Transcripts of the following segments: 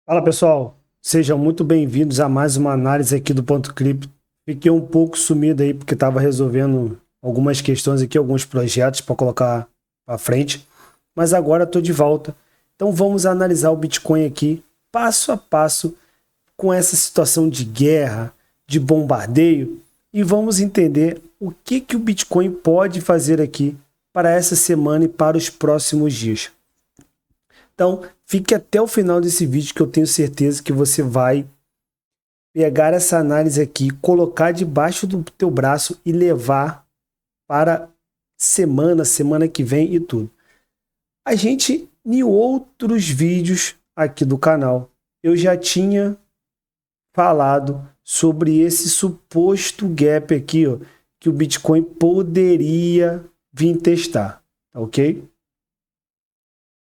Fala pessoal, sejam muito bem-vindos a mais uma análise aqui do Ponto Cripto. Fiquei um pouco sumido aí porque estava resolvendo algumas questões aqui, alguns projetos para colocar para frente, mas agora estou de volta. Então vamos analisar o Bitcoin aqui passo a passo com essa situação de guerra, de bombardeio e vamos entender o que o Bitcoin pode fazer aqui para essa semana e para os próximos dias. Então, fique até o final desse vídeo que eu tenho certeza que você vai pegar essa análise aqui, colocar debaixo do teu braço e levar para semana que vem e tudo. A gente, em outros vídeos aqui do canal, eu já tinha falado sobre esse suposto gap aqui, ó, que o Bitcoin poderia vir testar, tá ok?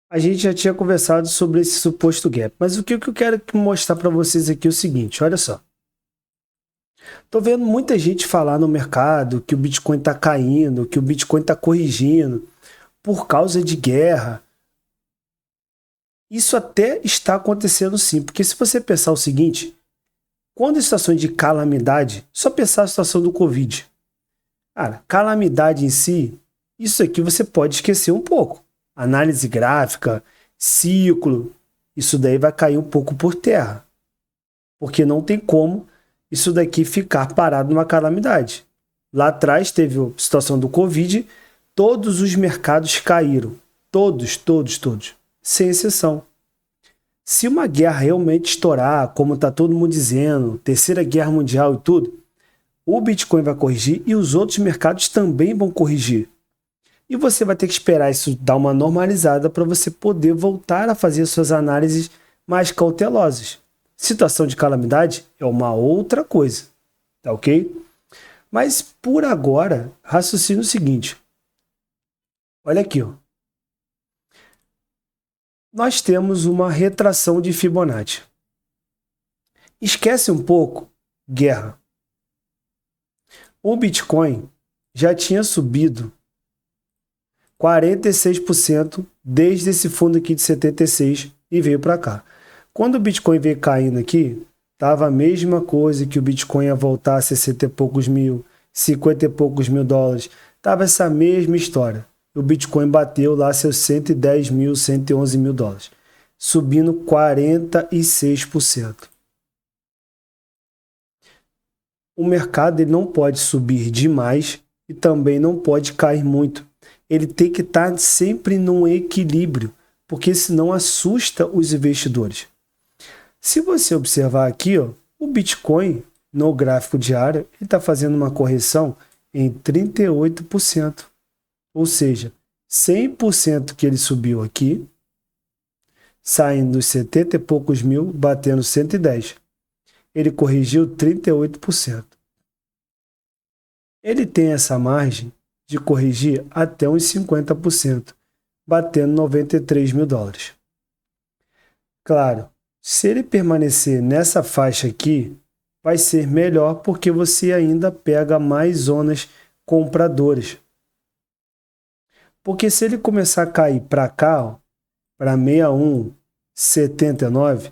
A gente já tinha conversado sobre esse suposto gap, mas o que eu quero mostrar para vocês aqui é o seguinte, olha só. Tô vendo muita gente falar no mercado que o Bitcoin está caindo, que o Bitcoin está corrigindo por causa de guerra. Isso até está acontecendo sim, porque se você pensar o seguinte, quando em situações de calamidade, só pensar a situação do Covid. Cara, calamidade em si, isso aqui você pode esquecer um pouco. Análise gráfica, ciclo, isso daí vai cair um pouco por terra. Porque não tem como isso daqui ficar parado numa calamidade. Lá atrás teve a situação do Covid, todos os mercados caíram. Todos, sem exceção. Se uma guerra realmente estourar, como está todo mundo dizendo, terceira guerra mundial e tudo, o Bitcoin vai corrigir e os outros mercados também vão corrigir. E você vai ter que esperar isso dar uma normalizada para você poder voltar a fazer suas análises mais cautelosas. Situação de calamidade é uma outra coisa, tá ok? Mas por agora, raciocínio o seguinte. Olha aqui, ó. Nós temos uma retração de Fibonacci. Esquece um pouco guerra. O Bitcoin já tinha subido 46% desde esse fundo aqui de 76 e veio para cá. Quando o Bitcoin veio caindo aqui, tava a mesma coisa que o Bitcoin ia voltar a 60 e poucos mil, 50 e poucos mil dólares. Tava essa mesma história. O Bitcoin bateu lá seus 110 mil, 111 mil dólares, subindo 46%. O mercado ele não pode subir demais e também não pode cair muito. Ele tem que estar sempre num equilíbrio, porque senão assusta os investidores. Se você observar aqui, ó, o Bitcoin no gráfico diário está fazendo uma correção em 38%. Ou seja, 100% que ele subiu aqui, saindo dos 70 e poucos mil, batendo 110. Ele corrigiu 38%. Ele tem essa margem de corrigir até uns 50%, batendo 93 mil dólares. Claro, se ele permanecer nessa faixa aqui, vai ser melhor porque você ainda pega mais zonas compradoras. Porque se ele começar a cair para cá, para 61,79,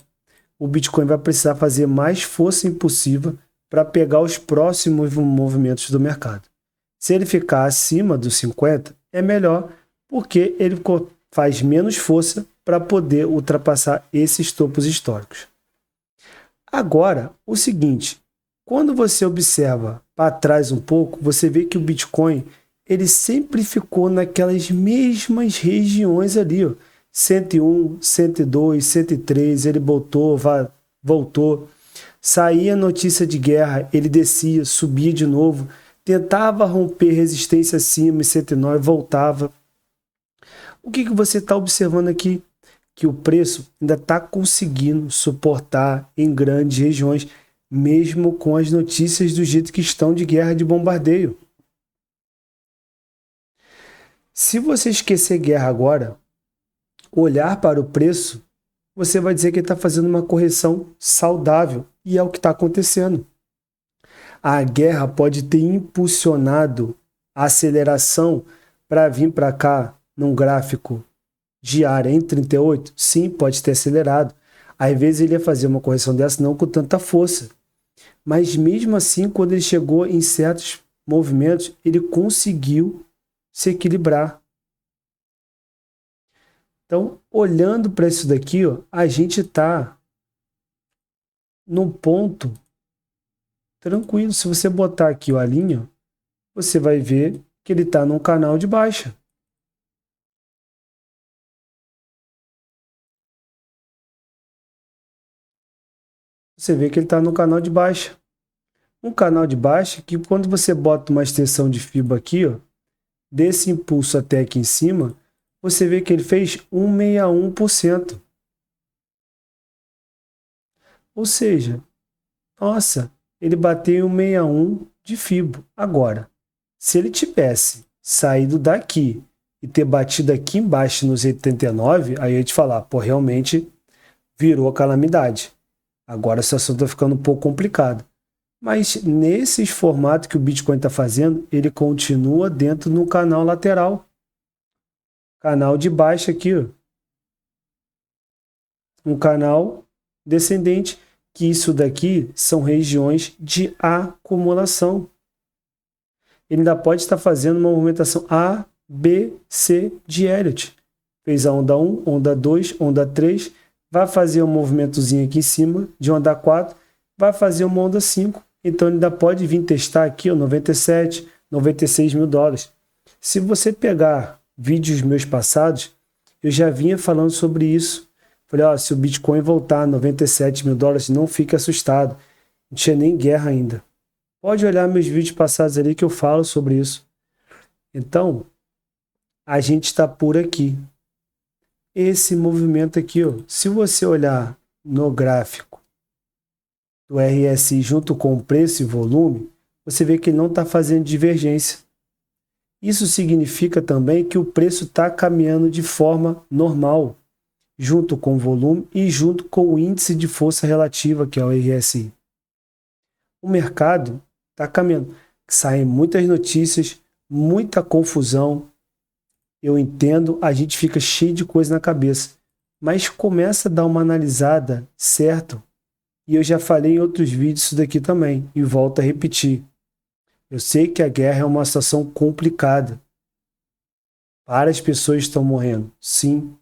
o Bitcoin vai precisar fazer mais força impulsiva para pegar os próximos movimentos do mercado. Se ele ficar acima dos 50, é melhor porque ele faz menos força para poder ultrapassar esses topos históricos. Agora, o seguinte, quando você observa para trás um pouco, você vê que o Bitcoin ele sempre ficou naquelas mesmas regiões ali, ó, 101, 102, 103, ele voltou, saía notícia de guerra, ele descia, subia de novo, tentava romper resistência acima em 109, voltava. O que você está observando aqui? Que o preço ainda está conseguindo suportar em grandes regiões, mesmo com as notícias do jeito que estão de guerra de bombardeio. Se você esquecer guerra agora, olhar para o preço, você vai dizer que ele está fazendo uma correção saudável, e é o que está acontecendo. A guerra pode ter impulsionado a aceleração para vir para cá num gráfico diário em 38? Sim, pode ter acelerado. Às vezes ele ia fazer uma correção dessa não com tanta força. Mas mesmo assim, quando ele chegou em certos movimentos, ele conseguiu se equilibrar. Então, olhando para isso daqui, ó, a gente está num ponto tranquilo. Se você botar aqui ó, a linha, você vai ver que ele está num canal de baixa. Você vê que ele está no canal de baixa. Um canal de baixa que quando você bota uma extensão de fibra aqui, ó, desse impulso até aqui em cima, você vê que ele fez 1,61%. Ou seja, nossa, ele bateu em 1,61 de fibra. Agora, se ele tivesse saído daqui e ter batido aqui embaixo nos 89, aí eu ia te falar, pô, realmente virou a calamidade. Agora a situação está ficando um pouco complicada. Mas nesses formatos que o Bitcoin está fazendo, ele continua dentro no canal lateral. Canal de baixa aqui, ó. Um canal descendente, que isso daqui são regiões de acumulação. Ele ainda pode estar fazendo uma movimentação A, B, C de Elliott. Fez a onda 1, onda 2, onda 3, vai fazer um movimentozinho aqui em cima, de onda 4, vai fazer uma onda 5. Então ele ainda pode vir testar aqui ó, 97, 96 mil dólares. Se você pegar vídeos meus passados, eu já vinha falando sobre isso. Falei, ó, se o Bitcoin voltar a 97 mil dólares, não fique assustado. Não tinha nem guerra ainda. Pode olhar meus vídeos passados ali que eu falo sobre isso. Então, a gente está por aqui. Esse movimento aqui, ó, se você olhar no gráfico do RSI junto com o preço e volume, você vê que ele não está fazendo divergência. Isso significa também que o preço está caminhando de forma normal, junto com o volume e junto com o índice de força relativa, que é o RSI. O mercado está caminhando. Saem muitas notícias, muita confusão. Eu entendo, a gente fica cheio de coisa na cabeça. Mas começa a dar uma analisada, certo? E eu já falei em outros vídeos isso daqui também, e volto a repetir. Eu sei que a guerra é uma situação complicada. Várias pessoas estão morrendo, sim.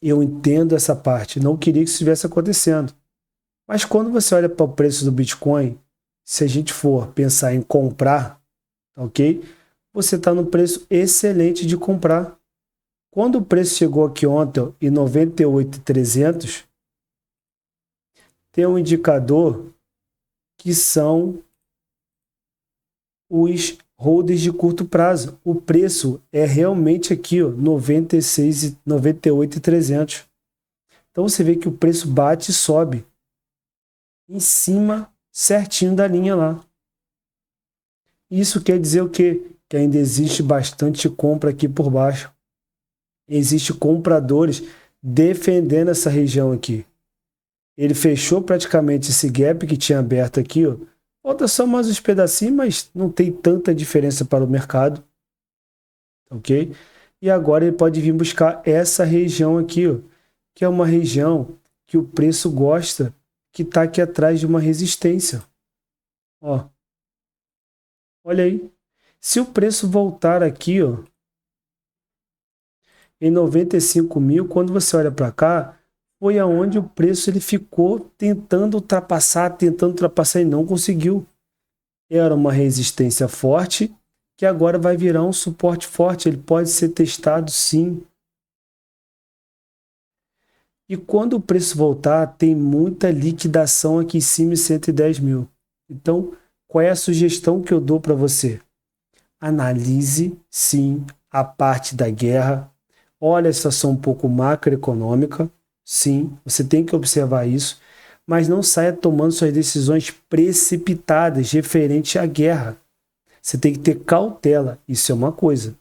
Eu entendo essa parte, não queria que isso estivesse acontecendo. Mas quando você olha para o preço do Bitcoin, se a gente for pensar em comprar, ok? Você está no preço excelente de comprar. Quando o preço chegou aqui ontem em 98.300, tem um indicador que são os holders de curto prazo. O preço é realmente aqui, ó, 96, 98.300. Então você vê que o preço bate e sobe em cima certinho da linha lá. Isso quer dizer o quê? Que ainda existe bastante compra aqui por baixo. Existem compradores defendendo essa região aqui. Ele fechou praticamente esse gap que tinha aberto aqui, ó. Falta só mais uns pedacinhos, mas não tem tanta diferença para o mercado. Ok? E agora ele pode vir buscar essa região aqui, ó, que é uma região que o preço gosta, que está aqui atrás de uma resistência. Ó. Olha aí. Se o preço voltar aqui, ó, em 95 mil, quando você olha para cá, foi aonde o preço ele ficou tentando ultrapassar e não conseguiu. Era uma resistência forte que agora vai virar um suporte forte. Ele pode ser testado sim. E quando o preço voltar, tem muita liquidação aqui em cima em 110 mil. Então, qual é a sugestão que eu dou para você? Analise sim a parte da guerra. Olha a situação um pouco macroeconômica. Sim, você tem que observar isso, mas não saia tomando suas decisões precipitadas referente à guerra. Você tem que ter cautela, isso é uma coisa.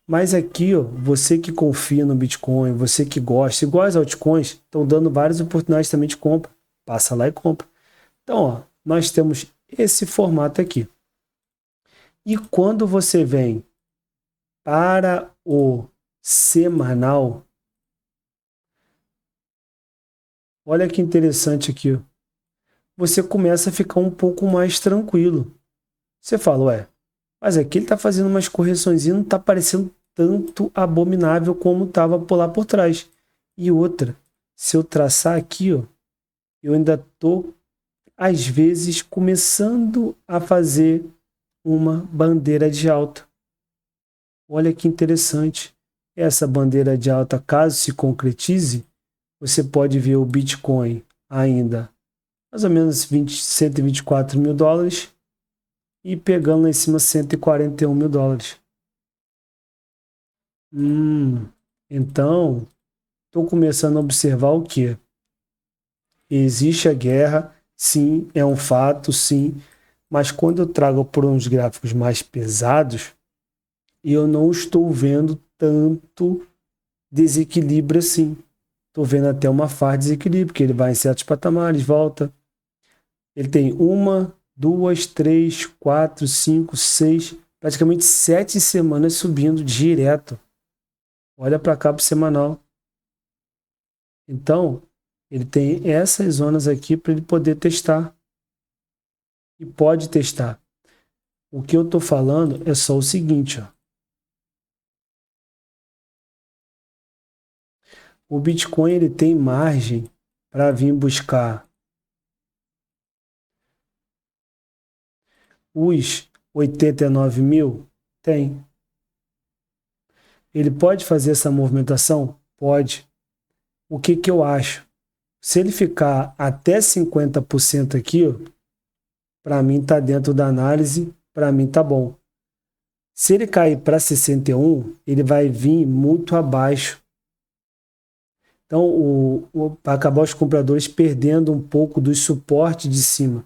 Mas aqui, ó, você que confia no Bitcoin, você que gosta, igual as altcoins, estão dando várias oportunidades também de compra. Passa lá e compra. Então, ó, nós temos esse formato aqui. E quando você vem para o semanal, Olha que interessante aqui, ó. Você começa a ficar um pouco mais tranquilo. Você fala, ué, mas aqui ele tá fazendo umas correções e não tá parecendo tanto abominável como tava por lá por trás. E outra, se eu traçar aqui, ó, eu ainda tô, às vezes, começando a fazer uma bandeira de alta. Olha que interessante. Essa bandeira de alta, caso se concretize, você pode ver o Bitcoin ainda mais ou menos 124 mil dólares e pegando lá em cima 141 mil dólares. Então, estou começando a observar o que? Existe a guerra, sim, é um fato, sim, mas quando eu trago por uns gráficos mais pesados, eu não estou vendo tanto desequilíbrio assim. Estou vendo até uma fase de desequilíbrio, porque ele vai em certos patamares, volta. Ele tem uma, duas, três, quatro, cinco, seis, praticamente 7 semanas subindo direto. Olha para cá para o semanal. Então, ele tem essas zonas aqui para ele poder testar. E pode testar. O que eu estou falando é só o seguinte, ó. O Bitcoin ele tem margem para vir buscar os 89 mil? Tem. Ele pode fazer essa movimentação? Pode. O que que eu acho? Se ele ficar até 50% aqui, para mim tá dentro da análise, para mim tá bom. Se ele cair para 61, ele vai vir muito abaixo. Então, vai acabar os compradores perdendo um pouco do suporte de cima.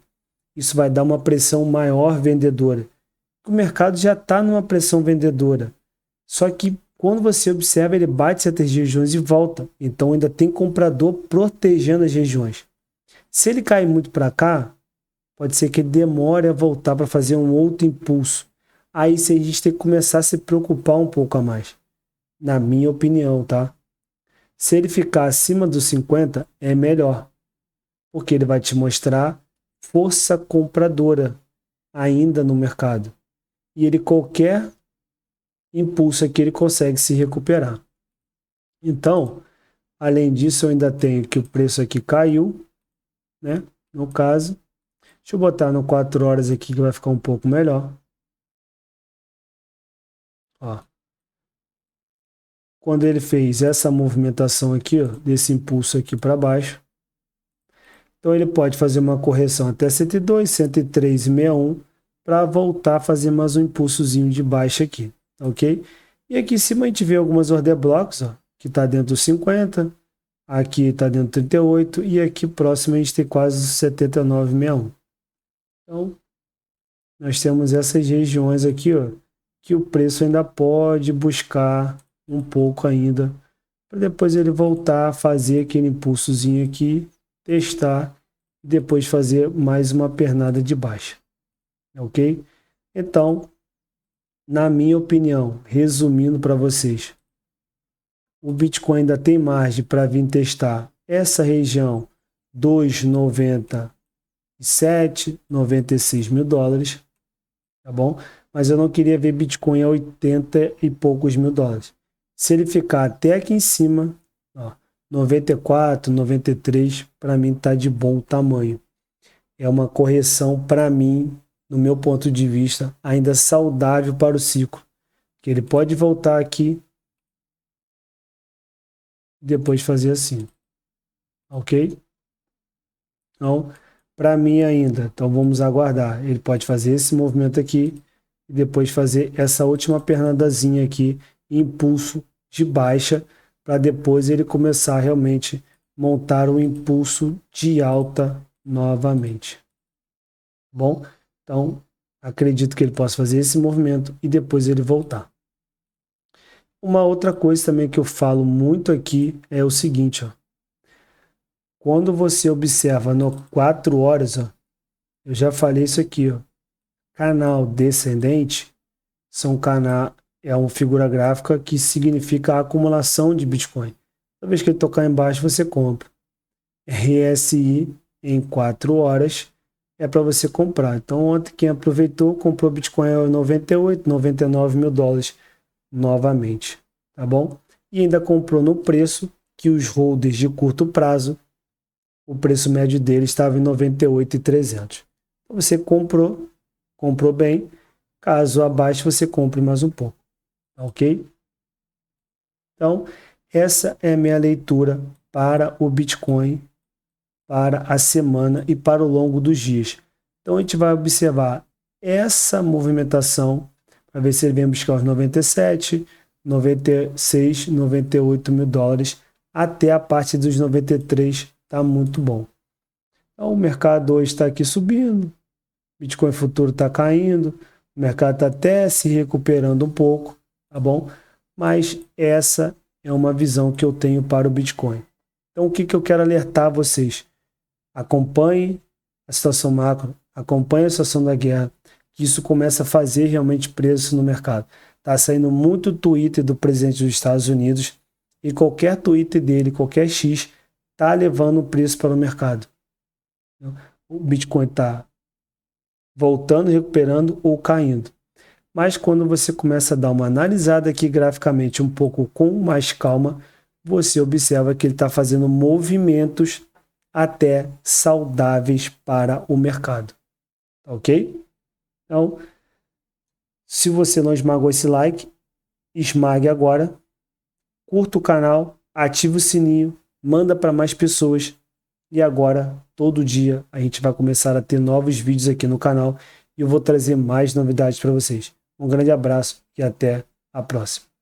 Isso vai dar uma pressão maior vendedora. O mercado já está numa pressão vendedora. Só que quando você observa, ele bate certas regiões e volta. Então ainda tem comprador protegendo as regiões. Se ele cair muito para cá, pode ser que ele demore a voltar para fazer um outro impulso. Aí sim, a gente tem que começar a se preocupar um pouco a mais. Na minha opinião, tá? Se ele ficar acima dos 50, é melhor. Porque ele vai te mostrar força compradora ainda no mercado. E ele, qualquer impulso aqui, ele consegue se recuperar. Então, além disso, eu ainda tenho que o preço aqui caiu, né? No caso, deixa eu botar no 4 horas aqui que vai ficar um pouco melhor. Ó. Quando ele fez essa movimentação aqui, ó, desse impulso aqui para baixo, então ele pode fazer uma correção até 102, 103,61 para voltar a fazer mais um impulsozinho de baixa aqui, ok? E aqui em cima a gente vê algumas order blocks, ó, que está dentro dos 50, aqui está dentro do 38 e aqui próximo a gente tem quase 79,61. Então, nós temos essas regiões aqui, ó, que o preço ainda pode buscar um pouco ainda, para depois ele voltar a fazer aquele impulsozinho aqui, testar e depois fazer mais uma pernada de baixa, ok? Então, na minha opinião, resumindo para vocês, o Bitcoin ainda tem margem para vir testar essa região 2,97, 96 mil dólares, tá bom? Mas eu não queria ver Bitcoin a 80 e poucos mil dólares. Se ele ficar até aqui em cima, ó, 94, 93, para mim tá de bom tamanho. É uma correção para mim, no meu ponto de vista, ainda saudável para o ciclo. Que ele pode voltar aqui e depois fazer assim. Ok? Então, para mim ainda. Então vamos aguardar. Ele pode fazer esse movimento aqui e depois fazer essa última pernadazinha aqui, impulso de baixa, para depois ele começar a realmente montar um impulso de alta novamente. Bom, então acredito que ele possa fazer esse movimento e depois ele voltar. Uma outra coisa também que eu falo muito aqui é o seguinte, ó. Quando você observa no 4 horas, ó, eu já falei isso aqui, ó. Canal descendente é uma figura gráfica que significa a acumulação de Bitcoin. Toda vez que ele tocar embaixo, você compra. RSI em 4 horas é para você comprar. Então ontem quem aproveitou comprou Bitcoin a 98, 99 mil dólares novamente, tá bom? E ainda comprou no preço que os holders de curto prazo, o preço médio dele estava em 98.300. Então você comprou bem. Caso abaixo você compre mais um pouco, ok? Então essa é a minha leitura para o Bitcoin, para a semana e para o longo dos dias. Então a gente vai observar essa movimentação para ver se ele vem buscar os 97, 96, 98 mil dólares até a parte dos 93, tá muito bom. Então o mercado hoje está aqui subindo, Bitcoin futuro está caindo, o mercado está até se recuperando um pouco, tá bom? Mas essa é uma visão que eu tenho para o Bitcoin. Então o que eu quero alertar vocês? Acompanhe a situação macro, acompanhe a situação da guerra, que isso começa a fazer realmente preço no mercado. Está saindo muito Twitter do presidente dos Estados Unidos e qualquer Twitter dele, qualquer X, está levando o preço para o mercado. O Bitcoin está voltando, recuperando ou caindo. Mas quando você começa a dar uma analisada aqui graficamente um pouco com mais calma, você observa que ele está fazendo movimentos até saudáveis para o mercado. Ok? Então, se você não esmagou esse like, esmague agora, curta o canal, ative o sininho, manda para mais pessoas e agora, todo dia, a gente vai começar a ter novos vídeos aqui no canal e eu vou trazer mais novidades para vocês. Um grande abraço e até a próxima.